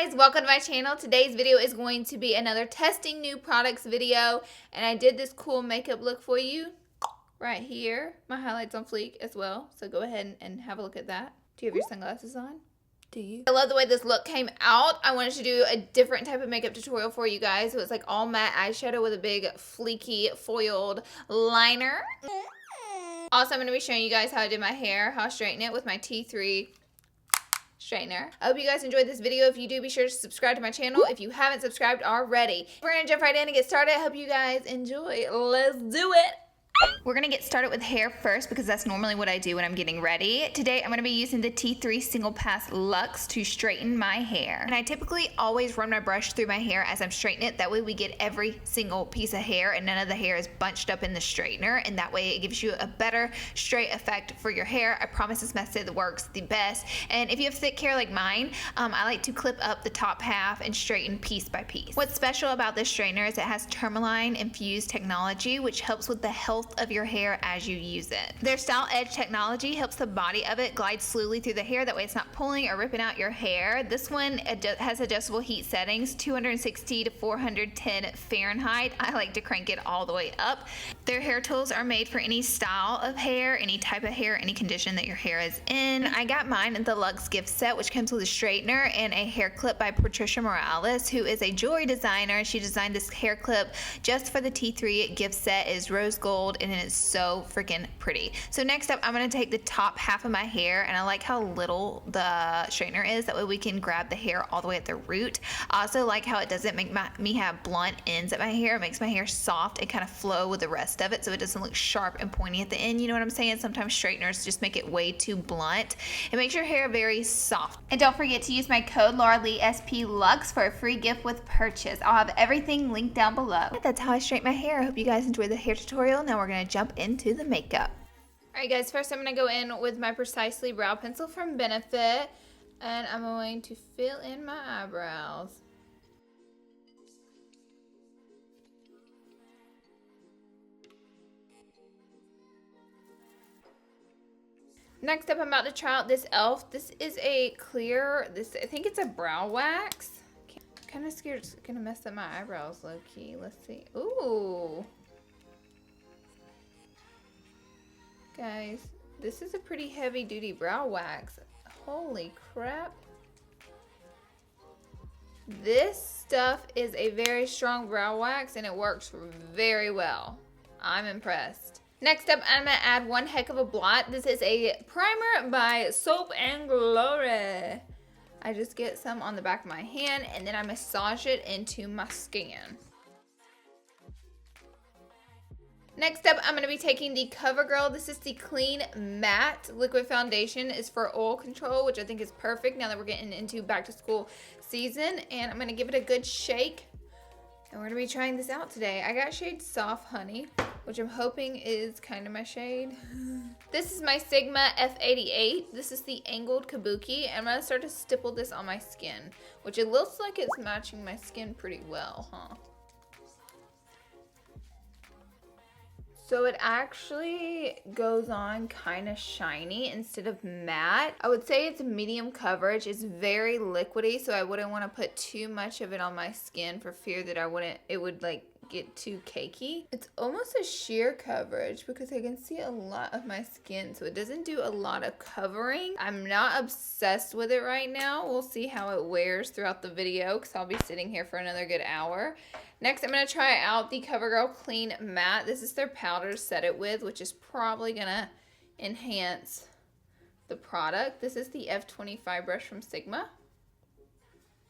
guys, welcome to my channel. Today's video is going to be another testing new products video, and I did this cool makeup look for you right here. My highlights on fleek as well, so go ahead and have a look at that. Do you have your sunglasses on? Do you? I love the way this look came out. I wanted to do a different type of makeup tutorial for you guys. It was like all matte eyeshadow with a big fleeky foiled liner. Also, I'm going to be showing you guys how I did my hair, how I straighten it with my T3 straightener. I hope you guys enjoyed this video. If you do, be sure to subscribe to my channel if you haven't subscribed already. We're going to jump right in and get started. I hope you guys enjoy. Let's do it. We're going to get started with hair first because that's normally what I do when I'm getting ready. Today, I'm going to be using the T3 SinglePass Luxe to straighten my hair. And I typically always run my brush through my hair as I'm straightening it. That way we get every single piece of hair and none of the hair is bunched up in the straightener. And that way it gives you a better straight effect for your hair. I promise this method works the best. And if you have thick hair like mine, I like to clip up the top half and straighten piece by piece. What's special about this straightener is it has tourmaline infused technology, which helps with the health of your hair as you use it. Their Style Edge technology helps the body of it glide slowly through the hair. That way it's not pulling or ripping out your hair. This one has adjustable heat settings, 260 to 410 Fahrenheit. I like to crank it all the way up. Their hair tools are made for any style of hair, any type of hair, any condition that your hair is in. I got mine in the Luxe gift set, which comes with a straightener and a hair clip by Patricia Morales, who is a jewelry designer. She designed this hair clip just for the T3 gift set. It is rose gold and it is so freaking pretty. So next up, I'm going to take the top half of my hair, and I like how little the straightener is. That way we can grab the hair all the way at the root. I also like how it doesn't make me have blunt ends at my hair. It makes my hair soft and kind of flow with the rest of it, so it doesn't look sharp and pointy at the end. You know what I'm saying? Sometimes straighteners just make it way too blunt. It makes your hair very soft. And don't forget to use my code LAURALEESPLUXE for a free gift with purchase. I'll have everything linked down below. That's how I straighten my hair. I hope you guys enjoyed the hair tutorial. Now we're going to jump into the makeup. Alright guys, first I'm going to go in with my Precisely Brow Pencil from Benefit, and I'm going to fill in my eyebrows. Next up, I'm about to try out this e.l.f. This is a clear, I think it's a brow wax. I'm kind of scared it's going to mess up my eyebrows low key. Let's see. Ooh. Guys, this is a pretty heavy duty brow wax. Holy crap. This stuff is a very strong brow wax and it works very well. I'm impressed. Next up, I'm going to add one heck of a blot. This is a primer by Soap and Glory. I just get some on the back of my hand and then I massage it into my skin. Next up, I'm going to be taking the Covergirl. This is the Clean Matte Liquid Foundation. It's for oil control, which I think is perfect now that we're getting into back to school season. And I'm going to give it a good shake. And we're going to be trying this out today. I got shade Soft Honey, which I'm hoping is kind of my shade. This is my Sigma F88. This is the angled kabuki. I'm going to start to stipple this on my skin, which it looks like it's matching my skin pretty well, huh? So it actually goes on kind of shiny instead of matte. I would say it's medium coverage. It's very liquidy, so I wouldn't want to put too much of it on my skin for fear that it would like get too cakey. It's almost a sheer coverage because I can see a lot of my skin, so it doesn't do a lot of covering. I'm not obsessed with it right now. We'll see how it wears throughout the video because I'll be sitting here for another good hour. Next, I'm going to try out the CoverGirl Clean Matte. This is their powder to set it with, which is probably going to enhance the product. This is the F25 brush from Sigma.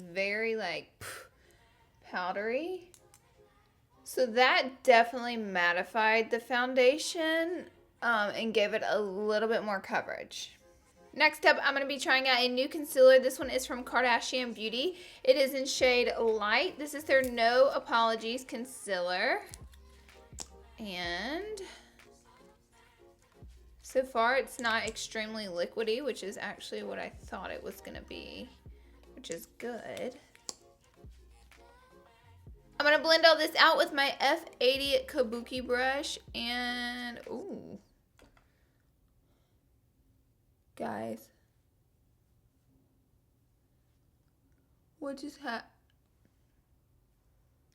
Very like powdery. So that definitely mattified the foundation and gave it a little bit more coverage. Next up, I'm going to be trying out a new concealer. This one is from Kardashian Beauty. It is in shade Light. This is their No Apologies concealer. And so far, it's not extremely liquidy, which is actually what I thought it was going to be, which is good. I'm going to blend all this out with my F80 Kabuki brush and, ooh. Guys, What just happened?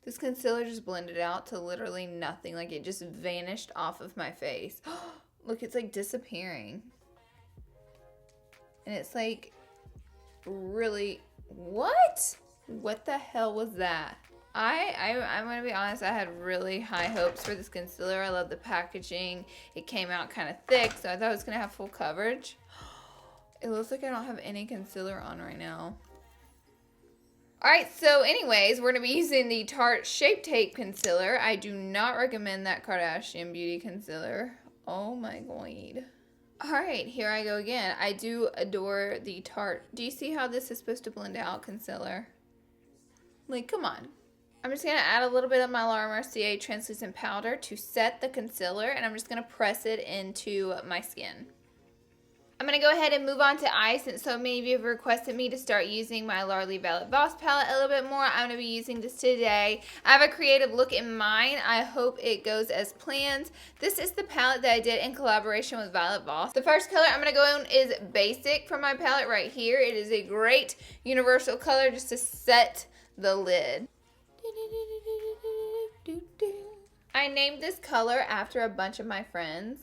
This concealer just blended out to literally nothing. Like it just vanished off of my face. Look, it's like disappearing. And it's like really, what? What the hell was that? I'm gonna be honest, I had really high hopes for this concealer. I love the packaging. It came out kind of thick, so I thought it was gonna have full coverage. It looks like I don't have any concealer on right now. Alright, so anyways, we're going to be using the Tarte Shape Tape Concealer. I do not recommend that Kardashian Beauty Concealer. Oh my god. Alright, here I go again. I do adore the Tarte. Do you see how this is supposed to blend out concealer? Like, come on. I'm just going to add a little bit of my Laura Mercier translucent powder to set the concealer, and I'm just going to press it into my skin. I'm going to go ahead and move on to eyes, since so many of you have requested me to start using my LAURALEESPLUXE VioletVoss palette a little bit more. I'm going to be using this today. I have a creative look in mind. I hope it goes as planned. This is the palette that I did in collaboration with VioletVoss. The first color I'm going to go in is Basic from my palette right here. It is a great universal color just to set the lid. I named this color after a bunch of my friends.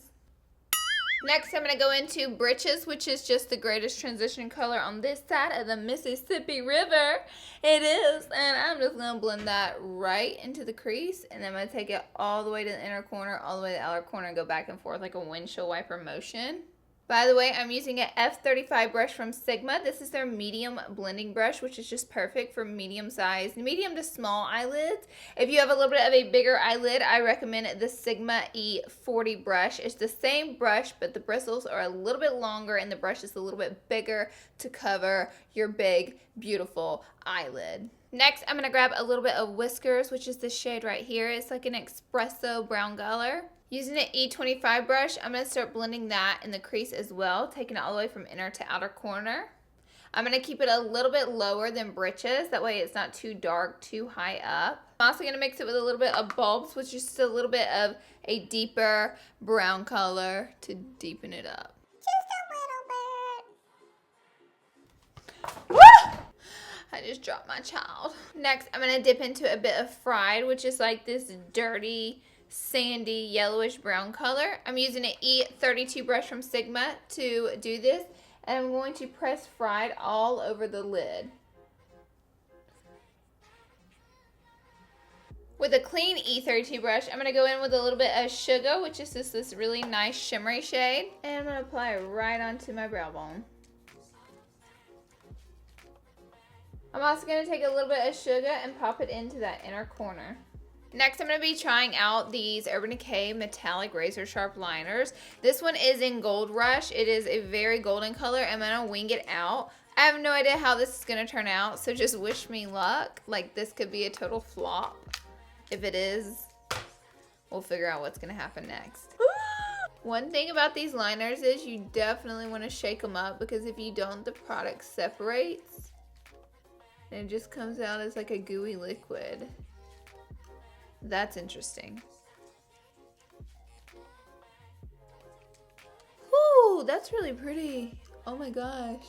Next, I'm going to go into Britches, which is just the greatest transition color on this side of the Mississippi River. It is. And I'm just going to blend that right into the crease. And then I'm going to take it all the way to the inner corner, all the way to the outer corner, and go back and forth like a windshield wiper motion. By the way, I'm using an F35 brush from Sigma. This is their medium blending brush, which is just perfect for medium-sized, medium to small eyelids. If you have a little bit of a bigger eyelid, I recommend the Sigma E40 brush. It's the same brush, but the bristles are a little bit longer and the brush is a little bit bigger to cover your big, beautiful eyelid. Next, I'm going to grab a little bit of Whiskers, which is this shade right here. It's like an espresso brown color. Using an E25 brush, I'm going to start blending that in the crease as well, taking it all the way from inner to outer corner. I'm going to keep it a little bit lower than Britches, that way it's not too dark, too high up. I'm also going to mix it with a little bit of Bulbs, which is just a little bit of a deeper brown color to deepen it up. Just a little bit. Woo! I just dropped my child. Next, I'm going to dip into a bit of Fried, which is like this dirty, sandy yellowish brown color. I'm using an E32 brush from Sigma to do this, and I'm going to press Fried all over the lid. With a clean E32 brush, I'm going to go in with a little bit of Sugar, which is just this really nice shimmery shade, and I'm going to apply it right onto my brow bone. I'm also going to take a little bit of Sugar and pop it into that inner corner. Next, I'm going to be trying out these Urban Decay Metallic Razor Sharp Liners. This one is in Gold Rush. It is a very golden color. I'm going to wing it out. I have no idea how this is going to turn out, so just wish me luck. Like, this could be a total flop. If it is, we'll figure out what's going to happen next. One thing about these liners is you definitely want to shake them up, because if you don't, the product separates. And it just comes out as like a gooey liquid. That's interesting. Ooh, that's really pretty. Oh my gosh.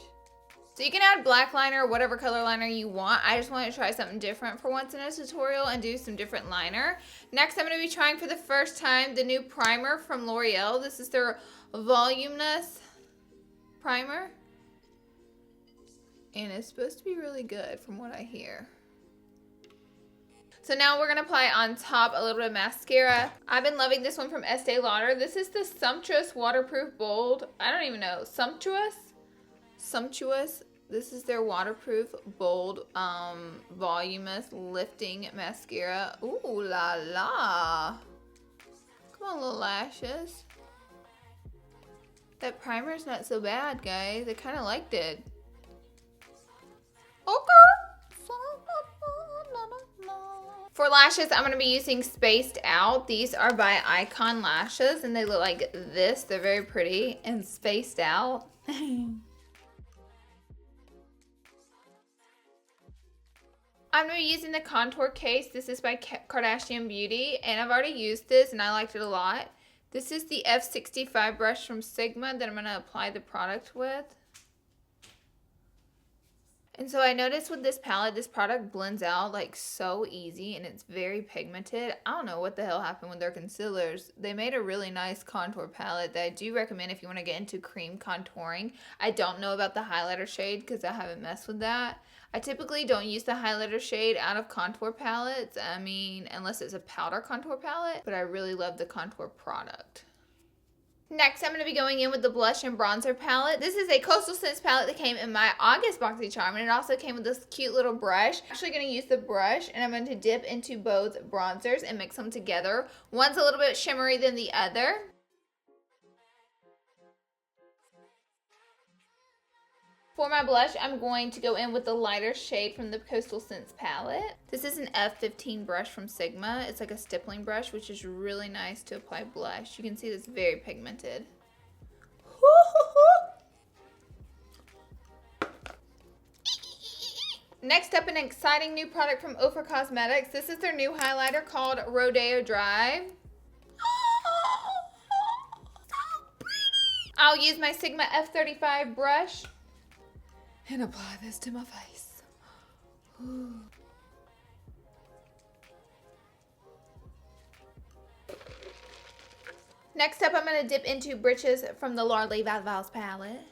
So you can add black liner or whatever color liner you want. I just wanted to try something different for once in a tutorial and do some different liner. Next, I'm going to be trying for the first time the new primer from L'Oreal. This is their Voluminous primer. And it's supposed to be really good from what I hear. So now we're going to apply on top a little bit of mascara. I've been loving this one from Estee Lauder. This is the Sumptuous Waterproof Bold. I don't even know. Sumptuous? Sumptuous. This is their waterproof, bold, voluminous lifting mascara. Ooh la la. Come on, little lashes. That primer's not so bad, guys. I kind of liked it. Okay. For lashes, I'm going to be using Spaced Out. These are by Icon Lashes, and they look like this. They're very pretty and spaced out. I'm going to be using the contour case. This is by Kardashian Beauty, and I've already used this, and I liked it a lot. This is the F65 brush from Sigma that I'm going to apply the product with. And so I noticed with this palette, this product blends out like so easy and it's very pigmented. I don't know what the hell happened with their concealers. They made a really nice contour palette that I do recommend if you want to get into cream contouring. I don't know about the highlighter shade because I haven't messed with that. I typically don't use the highlighter shade out of contour palettes. I mean, unless it's a powder contour palette, but I really love the contour product. Next, I'm going to be going in with the blush and bronzer palette. This is a Coastal Scents palette that came in my August BoxyCharm, and it also came with this cute little brush. I'm actually going to use the brush, and I'm going to dip into both bronzers and mix them together. One's a little bit shimmery than the other. For my blush, I'm going to go in with the lighter shade from the Coastal Scents palette. This is an F15 brush from Sigma. It's like a stippling brush, which is really nice to apply blush. You can see it's very pigmented. Next up, an exciting new product from Ofra Cosmetics. This is their new highlighter called Rodeo Drive. I'll use my Sigma F35 brush and apply this to my face. Ooh. Next up, I'm going to dip into Britches from the VioletVoss palette.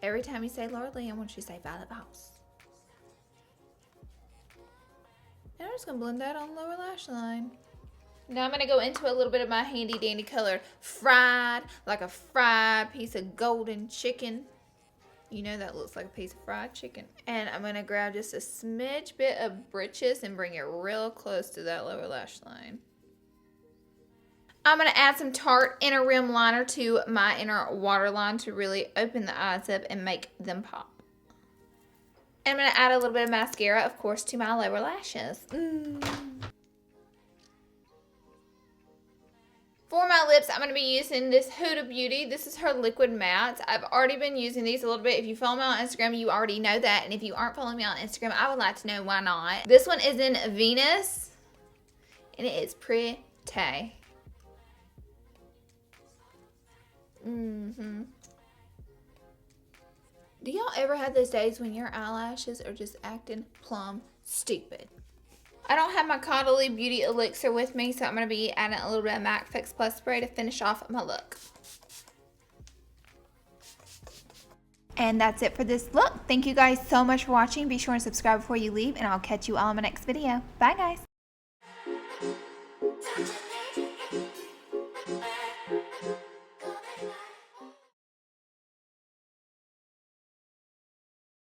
Every time you say LAURALEE, I want you to say VioletVoss. And I'm just going to blend that on the lower lash line. Now I'm going to go into a little bit of my handy dandy color Fried, like a fried piece of golden chicken. You know that looks like a piece of fried chicken. And I'm going to grab just a smidge bit of Britches and bring it real close to that lower lash line. I'm going to add some Tarte inner rim liner to my inner waterline to really open the eyes up and make them pop. And I'm going to add a little bit of mascara, of course, to my lower lashes. For my lips, I'm going to be using this Huda Beauty. This is her liquid matte. I've already been using these a little bit. If you follow me on Instagram, you already know that. And if you aren't following me on Instagram, I would like to know why not. This one is in Venus, and it is pretty. Do y'all ever have those days when your eyelashes are just acting plumb stupid? I don't have my Caudalie Beauty Elixir with me, so I'm going to be adding a little bit of MAC Fix Plus spray to finish off my look. And that's it for this look. Thank you guys so much for watching. Be sure and subscribe before you leave, and I'll catch you all in my next video. Bye, guys.